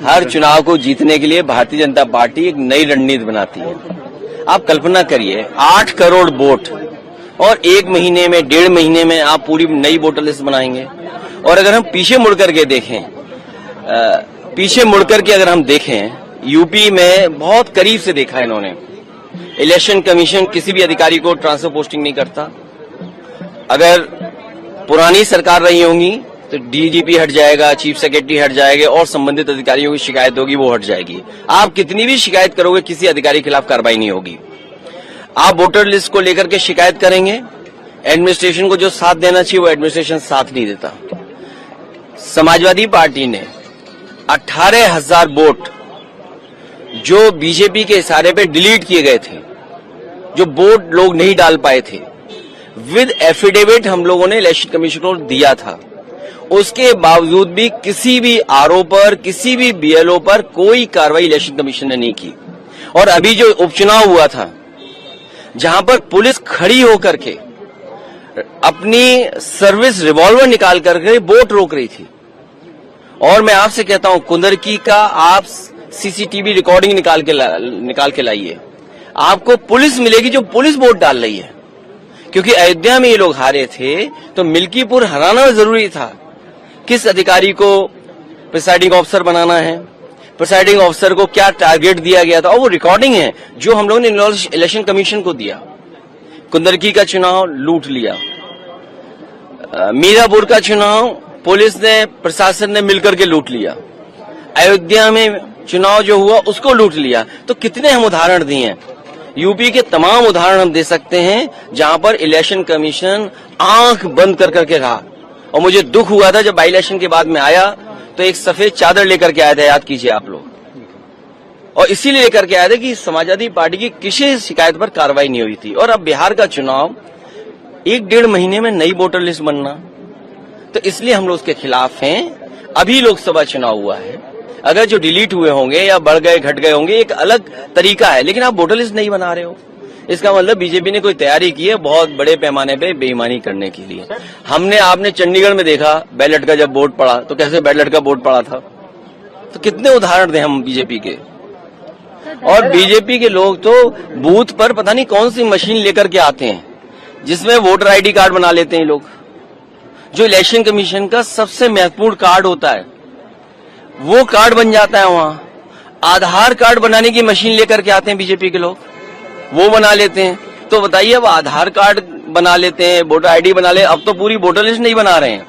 हर चुनाव को जीतने के लिए भारतीय जनता पार्टी एक नई रणनीति बनाती है। आप कल्पना करिए 8 करोड़ वोट और 1 महीने में 1.5 महीने में आप पूरी नई वोटर लिस्ट बनाएंगे। और अगर हम पीछे मुड़कर के अगर हम देखें यूपी में बहुत करीब से देखा इन्होंने, इलेक्शन कमीशन किसी भी अधिकारी को ट्रांसफर पोस्टिंग नहीं करता। अगर पुरानी सरकार रही होंगी तो डीजीपी हट जाएगा, चीफ सेक्रेटरी हट जाएगा और संबंधित अधिकारियों की शिकायत होगी वो हट जाएगी। आप कितनी भी शिकायत करोगे किसी अधिकारी के खिलाफ कार्रवाई नहीं होगी। आप वोटर लिस्ट को लेकर के शिकायत करेंगे, एडमिनिस्ट्रेशन को जो साथ देना चाहिए वो एडमिनिस्ट्रेशन साथ नहीं देता। समाजवादी पार्टी ने 18,000 वोट जो बीजेपी के इशारे पे डिलीट किए गए थे, जो वोट लोग नहीं डाल पाए थे, विद एफिडेविट हम लोगों ने इलेक्शन कमीशन को दिया था। उसके बावजूद भी किसी भी आरओ पर, किसी भी बीएलओ पर कोई कार्रवाई इलेक्शन कमीशन ने नहीं की। और अभी जो उपचुनाव हुआ था जहां पर पुलिस खड़ी होकर के अपनी सर्विस रिवॉल्वर निकाल करके वोट रोक रही थी। और मैं आपसे कहता हूं कुंदरकी का आप सीसीटीवी रिकॉर्डिंग निकाल के लाइए, आपको पुलिस मिलेगी जो पुलिस वोट डाल रही है। क्योंकि अयोध्या में ये लोग हारे थे तो मिल्कीपुर हराना जरूरी था। किस अधिकारी को प्रिसाइडिंग ऑफिसर बनाना है, प्रिसाइडिंग ऑफिसर को क्या टारगेट दिया गया था, और वो रिकॉर्डिंग है जो हम लोगों ने इलेक्शन कमीशन को दिया। कुंदरकी का चुनाव लूट लिया, मीरापुर का चुनाव पुलिस ने, प्रशासन ने मिलकर के लूट लिया, अयोध्या में चुनाव जो हुआ उसको लूट लिया। तो कितने हम उदाहरण दिए हैं, यूपी के तमाम उदाहरण हम दे सकते हैं जहां पर इलेक्शन कमीशन आंख बंद कर करके रहा। और मुझे दुख हुआ था जब बाई इलेक्शन के बाद में आया तो एक सफेद चादर लेकर के आया था, याद कीजिए आप लोग, और इसीलिए लेकर के आया था कि समाजवादी पार्टी की किसी शिकायत पर कार्रवाई नहीं हुई थी। और अब बिहार का चुनाव 1-1.5 महीने में नई वोटर लिस्ट बनना, तो इसलिए हम लोग उसके खिलाफ हैं। अभी लोकसभा चुनाव हुआ है, अगर जो डिलीट हुए होंगे या बढ़ गए घट गए होंगे एक अलग तरीका है, लेकिन आप वोटर लिस्ट नहीं बना रहे हो, इसका मतलब बीजेपी ने कोई तैयारी की है बहुत बड़े पैमाने पे बेईमानी करने के लिए। आपने चंडीगढ़ में देखा बैलेट का जब वोट पड़ा तो कैसे बैलेट का वोट पड़ा था। तो कितने उदाहरण दें हम बीजेपी के। और बीजेपी के लोग तो बूथ पर पता नहीं कौन सी मशीन लेकर के आते हैं जिसमें वोटर आईडी कार्ड बना लेते हैं लोग, जो इलेक्शन कमीशन का सबसे महत्वपूर्ण कार्ड होता है वो कार्ड बन जाता है वहां। आधार कार्ड बनाने की मशीन लेकर के आते हैं बीजेपी के लोग, वो बना लेते हैं। तो बताइए अब आधार कार्ड बना लेते हैं, वोटर आईडी बना ले, अब तो पूरी वोटर लिस्ट नहीं बना रहे हैं।